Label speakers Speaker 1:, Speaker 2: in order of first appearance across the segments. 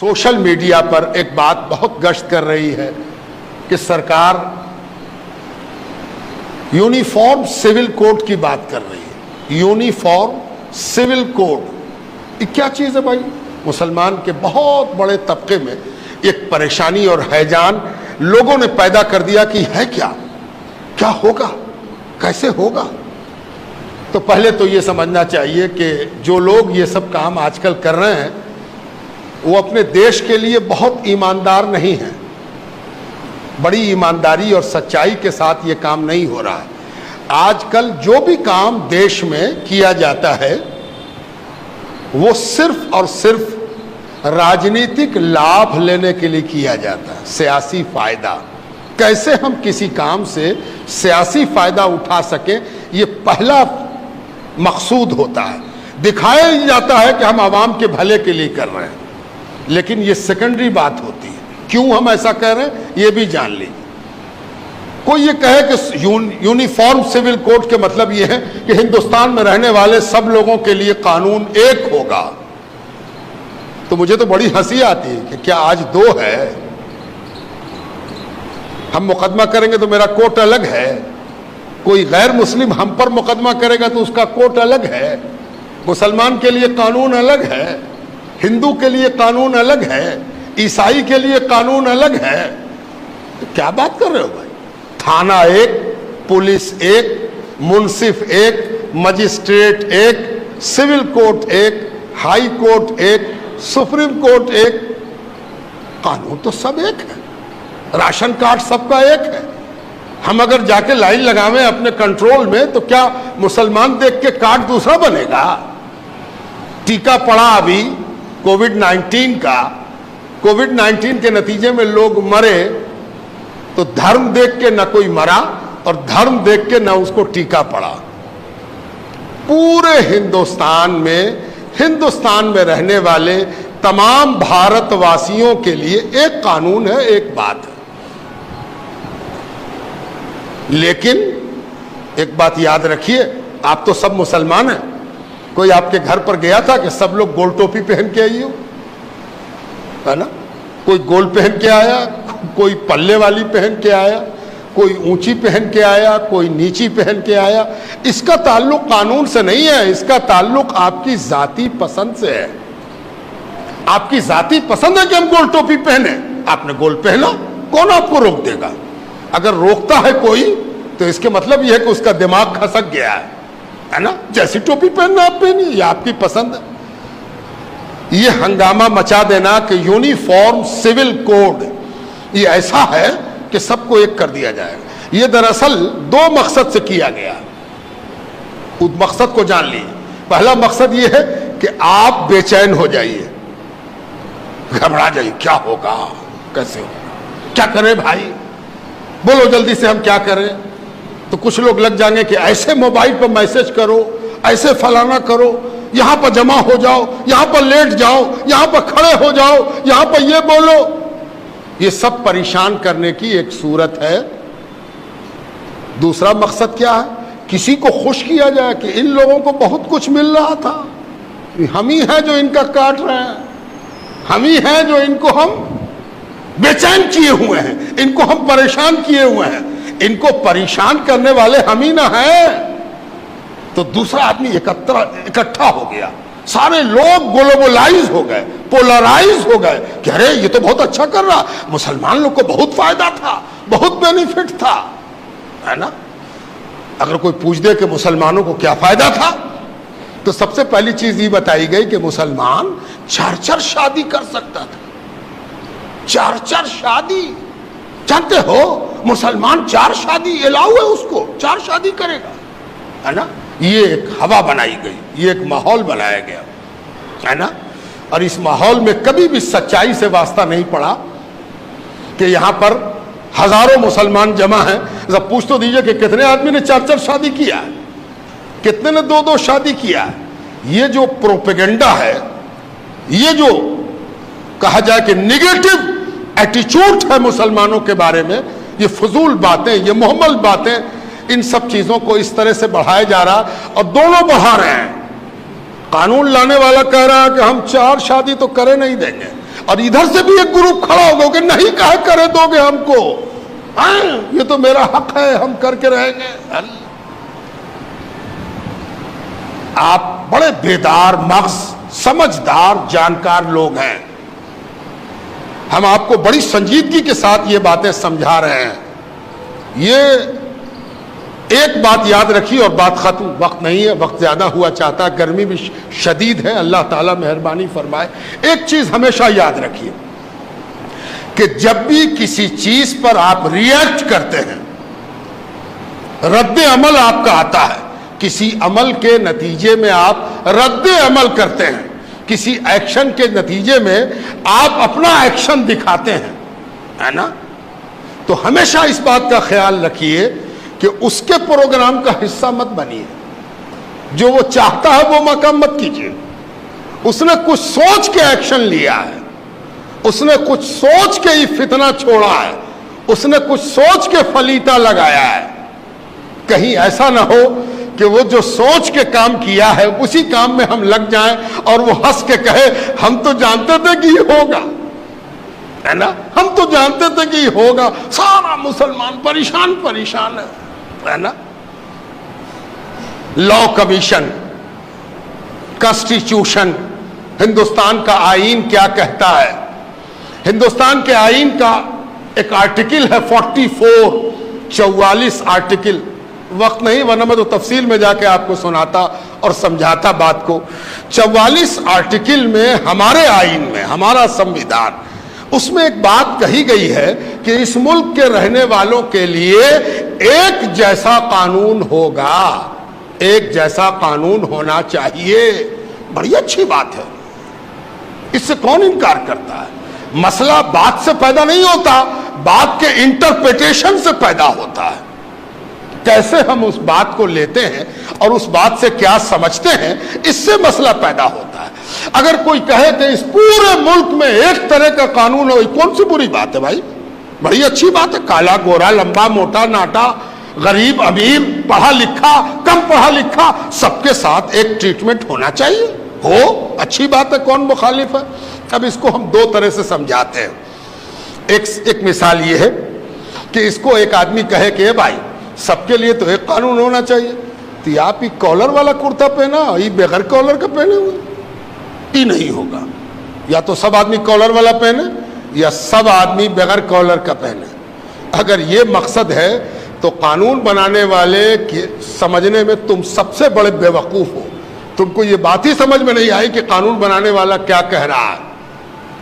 Speaker 1: Social media پر ایک بات بہت گشت کر رہی ہے کہ سرکار یونیفارم سول کوڈ کی بات کر رہی ہے. یونیفارم سول کوڈ یہ کیا چیز ہے بھائی؟ مسلمان کے بہت بڑے طبقے میں ایک پریشانی اور ہیجان لوگوں نے پیدا کر دیا کہ ہے کیا ہوگا، کیسے ہوگا. تو پہلے تو یہ سمجھنا چاہیے کہ جو لوگ یہ سب کام آج کل کر رہے ہیں وہ اپنے دیش کے لیے بہت ایماندار نہیں ہیں. بڑی ایمانداری اور سچائی کے ساتھ یہ کام نہیں ہو رہا ہے. آج کل جو بھی کام دیش میں کیا جاتا ہے وہ صرف اور صرف راجنیتک لابھ لینے کے لیے کیا جاتا ہے. سیاسی فائدہ، کیسے ہم کسی کام سے سیاسی فائدہ اٹھا سکیں، یہ پہلا مقصود ہوتا ہے. دکھایا جاتا ہے کہ ہم عوام کے بھلے کے لیے کر رہے ہیں، لیکن یہ سیکنڈری بات ہوتی ہے. کیوں ہم ایسا کہہ رہے ہیں یہ بھی جان لیجیے. کوئی یہ کہے کہ یونیفارم سول کوڈ کے مطلب یہ ہے کہ ہندوستان میں رہنے والے سب لوگوں کے لیے قانون ایک ہوگا، تو مجھے تو بڑی ہنسی آتی ہے کہ کیا آج دو ہے؟ ہم مقدمہ کریں گے تو میرا کوٹ الگ ہے، کوئی غیر مسلم ہم پر مقدمہ کرے گا تو اس کا کوٹ الگ ہے. مسلمان کے لیے قانون الگ ہے، ہندو کے لیے قانون الگ ہے، عیسائی کے لیے قانون الگ ہے. تو کیا بات کر رہے ہو بھائی؟ تھانہ ایک، پولیس ایک، منصف ایک، مجسٹریٹ ایک، سول کورٹ ایک، ہائی کورٹ ایک، سپریم کورٹ ایک. قانون تو سب ایک ہے، راشن کارڈ سب کا ایک ہے. ہم اگر جا کے لائن لگاویں اپنے کنٹرول میں تو کیا مسلمان دیکھ کے کارڈ دوسرا بنے گا؟ ٹیکہ پڑا ابھی کووڈ-19 کا، کووڈ-19 کے نتیجے میں لوگ مرے تو دھرم دیکھ کے نہ کوئی مرا اور دھرم دیکھ کے نہ اس کو ٹیکہ پڑا. پورے ہندوستان میں رہنے والے تمام بھارت واسیوں کے لیے ایک قانون ہے، ایک بات ہے. لیکن ایک بات یاد رکھیے، آپ تو سب مسلمان ہیں. کوئی آپ کے گھر پر گیا تھا کہ سب لوگ گول ٹوپی پہن کے آئی ہو؟ ہے نا؟ کوئی گول پہن کے آیا، کوئی پلے والی پہن کے آیا، کوئی اونچی پہن کے آیا، کوئی نیچی پہن کے آیا. اس کا تعلق قانون سے نہیں ہے، اس کا تعلق آپ کی ذاتی پسند سے ہے. آپ کی ذاتی پسند ہے کہ ہم گول ٹوپی پہنے، آپ نے گول پہنا، کون آپ کو روک دے گا؟ اگر روکتا ہے کوئی تو اس کے مطلب یہ ہے کہ اس کا دماغ کھسک گیا ہے نا؟ جیسی ٹوپی پہننا آپ پہنی، یہ آپ کی پسند ہے. یہ ہنگامہ مچا دینا کہ یونیفارم سول کوڈ یہ ایسا ہے کہ سب کو ایک کر دیا جائے گا، یہ دراصل دو مقصد سے کیا گیا. اس مقصد کو جان لیجیے. پہلا مقصد یہ ہے کہ آپ بے چین ہو جائیے، گھبرا جائیے، کیا ہوگا، کیسے ہوگا، کیا کریں بھائی، بولو جلدی سے ہم کیا کریں. تو کچھ لوگ لگ جائیں گے کہ ایسے موبائل پر میسج کرو، ایسے فلانا کرو، یہاں پر جمع ہو جاؤ، یہاں پر لیٹ جاؤ، یہاں پر کھڑے ہو جاؤ، یہاں پر یہ بولو. یہ سب پریشان کرنے کی ایک صورت ہے. دوسرا مقصد کیا ہے؟ کسی کو خوش کیا جائے کہ ان لوگوں کو بہت کچھ مل رہا تھا، ہم ہی ہیں جو ان کا کاٹ رہے ہیں، ہم ہی ہیں جو ان کو ہم بے چین کیے ہوئے ہیں، ان کو ہم پریشان کیے ہوئے ہیں، ان کو پریشان کرنے والے ہم ہی نہ ہیں. تو دوسرا آدمی اکٹھا ہو گیا، سارے لوگ گلوبلائز ہو گئے، پولرائز ہو گئے کہ ارے یہ تو بہت اچھا کر رہا، مسلمان لوگ کو بہت فائدہ تھا، بہت بینیفٹ تھا، ہے نا؟ اگر کوئی پوچھ دے کہ مسلمانوں کو کیا فائدہ تھا تو سب سے پہلی چیز یہ بتائی گئی کہ مسلمان 4 شادی کر سکتا تھا. 4 شادی، جانتے ہو مسلمان 4 شادی الاؤ ہے، اس کو 4 شادی کرے گا، ہے نا؟ یہ ایک ہوا بنائی گئی، یہ ایک ماحول بنایا گیا، ہے نا؟ اور اس ماحول میں کبھی بھی سچائی سے واسطہ نہیں پڑا کہ یہاں پر ہزاروں مسلمان جمع ہیں. ذرا پوچھ تو دیجئے کہ کتنے آدمی نے 4 شادی کیا ہے، کتنے نے 2 شادی کیا ہے. یہ جو پروپیگنڈا ہے، یہ جو کہا جائے کہ نگیٹو ایٹیچیوڈ ہے مسلمانوں کے بارے میں، یہ فضول باتیں، یہ محمل باتیں، ان سب چیزوں کو اس طرح سے بڑھایا جا رہا اور دونوں بڑھا رہے ہیں. قانون لانے والا کہہ رہا ہے کہ ہم 4 شادی تو کرے نہیں دیں گے، اور ادھر سے بھی ایک گروپ کھڑا ہوگا کہ نہیں کہا کرے دو گے ہم کو، یہ تو میرا حق ہے، ہم کر کے رہیں گے۔ آپ بڑے بیدار مغز، سمجھدار، جانکار لوگ ہیں، ہم آپ کو بڑی سنجیدگی کے ساتھ یہ باتیں سمجھا رہے ہیں۔ یہ ایک بات یاد رکھیے اور بات ختم، وقت نہیں ہے، وقت زیادہ ہوا چاہتا ہے، گرمی بھی شدید ہے، اللہ تعالیٰ مہربانی فرمائے۔ ایک چیز ہمیشہ یاد رکھیے کہ جب بھی کسی چیز پر آپ ریئیکٹ کرتے ہیں، رد عمل آپ کا آتا ہے، کسی عمل کے نتیجے میں آپ رد عمل کرتے ہیں، کسی ایکشن کے نتیجے میں آپ اپنا ایکشن دکھاتے ہیں، ہے نا؟ تو ہمیشہ اس بات کا خیال رکھیے کہ اس کے پروگرام کا حصہ مت بنیے، جو وہ چاہتا ہے وہ مقام مت کیجیے۔ اس نے کچھ سوچ کے ایکشن لیا ہے، اس نے کچھ سوچ کے ہی فتنہ چھوڑا ہے، اس نے کچھ سوچ کے فلیتا لگایا ہے۔ کہیں ایسا نہ ہو کہ وہ جو سوچ کے کام کیا ہے اسی کام میں ہم لگ جائیں اور وہ ہنس کے کہے ہم تو جانتے تھے کہ یہ ہوگا، ہے نا؟ ہم تو جانتے تھے کہ یہ ہوگا، سارا مسلمان پریشان ہے نا؟ لا کمیشن، کانسٹیٹیوشن، ہندوستان کا آئین کیا کہتا ہے؟ ہندوستان کے آئین کا ایک آرٹیکل ہے 44 آرٹیکل، وقت نہیں ورنہ میں تو تفصیل میں جا کے آپ کو سناتا اور سمجھاتا بات کو۔ 44 آرٹیکل میں ہمارے آئین میں، ہمارا سمویدھان، اس میں ایک بات کہی گئی ہے کہ اس ملک کے رہنے والوں کے لیے ایک جیسا قانون ہوگا، ایک جیسا قانون ہونا چاہیے۔ بڑی اچھی بات ہے، اس سے کون انکار کرتا ہے؟ مسئلہ بات سے پیدا نہیں ہوتا، بات کے انٹرپریٹیشن سے پیدا ہوتا ہے۔ کیسے ہم اس بات کو لیتے ہیں اور اس بات سے کیا سمجھتے ہیں، اس سے مسئلہ پیدا ہوتا ہے۔ اگر کوئی کہے کہ اس پورے ملک میں ایک طرح کا قانون ہو، کون سی بری بات ہے بھائی؟ بڑی اچھی بات ہے۔ کالا گورا، لمبا موٹا ناٹا، غریب امیر، پڑھا لکھا کم پڑھا لکھا، سب کے ساتھ ایک ٹریٹمنٹ ہونا چاہیے، ہو اچھی بات ہے، کون مخالف ہے؟ اب اس کو ہم دو طرح سے سمجھاتے ہیں۔ ایک مثال یہ ہے کہ اس کو ایک آدمی کہے کہ بھائی سب کے لیے تو ایک قانون ہونا چاہیے، تو آپ ہی کالر والا کرتا پہنا، یہ بغیر کالر کا پہنے ہوئے، یہ نہیں ہوگا۔ یا تو سب آدمی کالر والا پہنے یا سب آدمی بغیر کالر کا پہنے۔ اگر یہ مقصد ہے تو قانون بنانے والے سمجھنے میں تم سب سے بڑے بے وقوف ہو۔ تم کو یہ بات ہی سمجھ میں نہیں آئی کہ قانون بنانے والا کیا کہہ رہا ہے،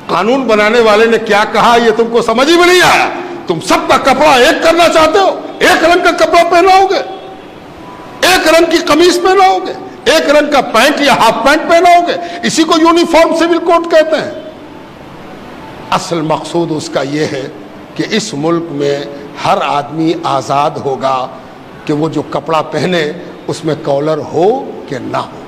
Speaker 1: قانون بنانے والے نے کیا کہا، یہ تم کو سمجھ ہی میں نہیں آیا۔ تم سب کا کپڑا ایک کرنا چاہتے ہو، ایک رنگ کا کپڑا پہناؤ گے، ایک رنگ کی قمیص پہناؤ گے، ایک رنگ کا پینٹ یا ہاف پینٹ پہناؤ گے، اسی کو یونیفارم سول کوڈ کہتے ہیں۔ اصل مقصود اس کا یہ ہے کہ اس ملک میں ہر آدمی آزاد ہوگا کہ وہ جو کپڑا پہنے اس میں کالر ہو کہ نہ ہو،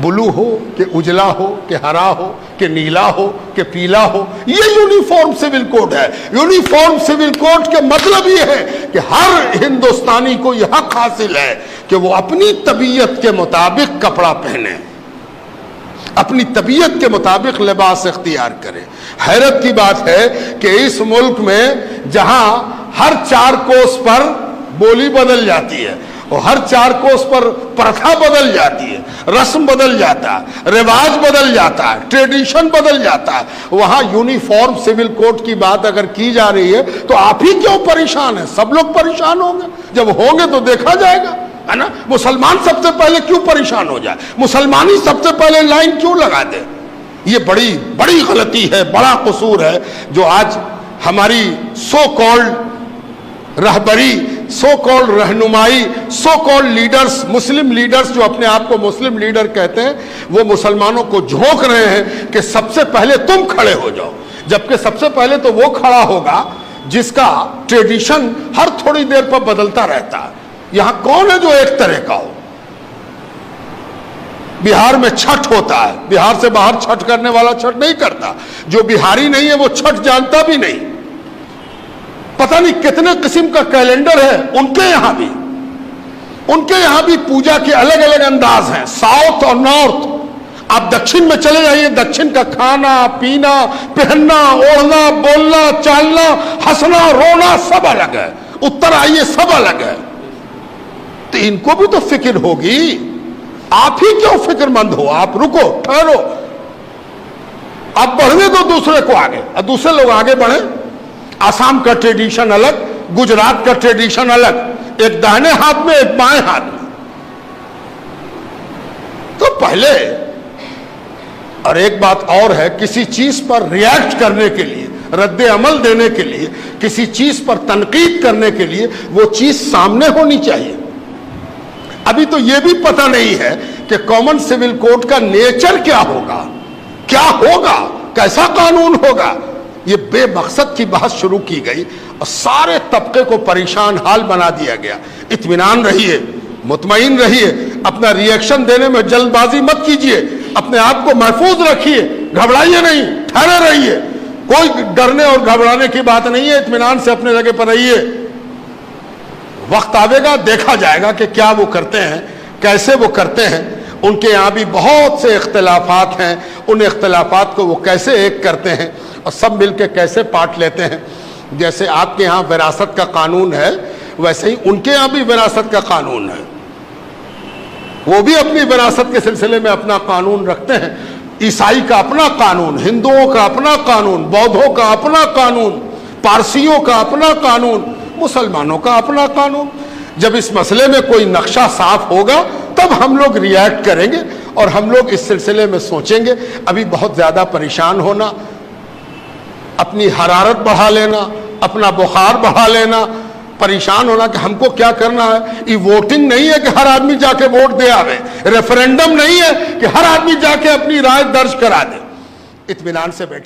Speaker 1: بلو ہو کہ اجلا ہو کہ ہرا ہو کہ نیلا ہو کہ پیلا ہو۔ یہ یونیفارم سول کوڈ ہے۔ یونیفارم سول کوڈ کے مطلب یہ ہے کہ ہر ہندوستانی کو یہ حق حاصل ہے کہ وہ اپنی طبیعت کے مطابق کپڑا پہنے، اپنی طبیعت کے مطابق لباس اختیار کرے۔ حیرت کی بات ہے کہ اس ملک میں جہاں ہر 4 کوس پر بولی بدل جاتی ہے اور ہر 4 کوس پر پرتھا بدل جاتی ہے، رسم بدل جاتا ہے، رواج بدل جاتا ہے، ٹریڈیشن بدل جاتا ہے، وہاں یونیفارم سول کوڈ کی بات اگر کی جا رہی ہے تو آپ ہی کیوں پریشان ہیں؟ سب لوگ پریشان ہوں گے، جب ہوں گے تو دیکھا جائے گا، ہے نا؟ مسلمان سب سے پہلے کیوں پریشان ہو جائے؟ مسلمان ہی سب سے پہلے لائن کیوں لگا دے؟ یہ بڑی غلطی ہے، بڑا قصور ہے جو آج ہماری سو کالڈ رہبری، سو کالڈ رہنمائی، so called leaders, Muslim leaders جو اپنے آپ کو مسلم لیڈر کہتے ہیں، وہ مسلمانوں کو جھونک رہے ہیں کہ سب سے پہلے تم کھڑے ہو جاؤ، جبکہ سب سے پہلے تو وہ کھڑا ہوگا جس کا ٹریڈیشن ہر تھوڑی دیر پر بدلتا رہتا ہے۔ یہاں کون ہے جو ایک طرح کا ہو؟ بہار میں چھٹ ہوتا ہے، بہار سے باہر چھٹ کرنے والا چھٹ نہیں کرتا، جو بہاری نہیں ہے وہ چھٹ جانتا بھی نہیں۔ پتہ نہیں کتنے قسم کا کیلنڈر ہے ان کے یہاں بھی پوجا کے الگ الگ انداز ہیں، ساؤتھ اور نارتھ آپ دکشن میں چلے جائیے، دکشن کا کھانا پینا پہننا اوڑھنا بولنا چالنا ہنسنا رونا سب الگ ہے، اتر آئیے سب الگ ہے، تو ان کو بھی تو فکر ہوگی، آپ ہی کیوں فکر مند ہو؟ آپ رکو ٹھہرو، آپ بڑھنے دو دوسرے کو آگے، اور دوسرے لوگ آگے بڑھیں۔ آسام کا ٹریڈیشن الگ، گجرات کا ٹریڈیشن الگ، ایک داہنے ہاتھ میں ایک بائیں ہاتھ میں، تو پہلے اور ایک بات اور ہے، کسی چیز پر ریاکٹ کرنے کے لیے، رد عمل دینے کے لیے، کسی چیز پر تنقید کرنے کے لیے وہ چیز سامنے ہونی چاہیے۔ ابھی تو یہ بھی پتہ نہیں ہے کہ کامن سول کوڈ کا نیچر کیا ہوگا، کیا ہوگا، کیسا قانون ہوگا۔ یہ بے مقصد کی بحث شروع کی گئی اور سارے طبقے کو پریشان حال بنا دیا گیا۔ اطمینان رہیے، مطمئن رہیے، اپنا ری ایکشن دینے میں جلد بازی مت کیجیے، اپنے آپ کو محفوظ رکھیے، گھبرائیے نہیں، ٹھہرے رہیے، کوئی ڈرنے اور گھبرانے کی بات نہیں ہے، اطمینان سے اپنے جگہ پر رہیے۔ وقت آئے گا، دیکھا جائے گا کہ کیا وہ کرتے ہیں، کیسے وہ کرتے ہیں۔ ان کے یہاں بھی بہت سے اختلافات ہیں، ان اختلافات کو وہ کیسے ایک کرتے ہیں اور سب مل کے کیسے پاٹ لیتے ہیں۔ جیسے آپ کے یہاں وراثت کا قانون ہے، ویسے ہی ان کے یہاں بھی وراثت کا قانون ہے، وہ بھی اپنی وراثت کے سلسلے میں اپنا قانون رکھتے ہیں۔ عیسائی کا اپنا قانون، ہندوؤں کا اپنا قانون، بودھوں کا اپنا قانون، پارسیوں کا اپنا قانون، مسلمانوں کا اپنا قانون۔ جب اس مسئلے میں کوئی نقشہ صاف ہوگا تب ہم لوگ ریئیکٹ کریں گے اور ہم لوگ اس سلسلے میں سوچیں گے۔ ابھی بہت زیادہ پریشان ہونا، اپنی حرارت بڑھا لینا، اپنا بخار بڑھا لینا، پریشان ہونا کہ ہم کو کیا کرنا ہے، یہ ووٹنگ نہیں ہے کہ ہر آدمی جا کے ووٹ دے آوے، ریفرینڈم نہیں ہے کہ ہر آدمی جا کے اپنی رائے درج کرا دے۔ اطمینان سے بیٹھے۔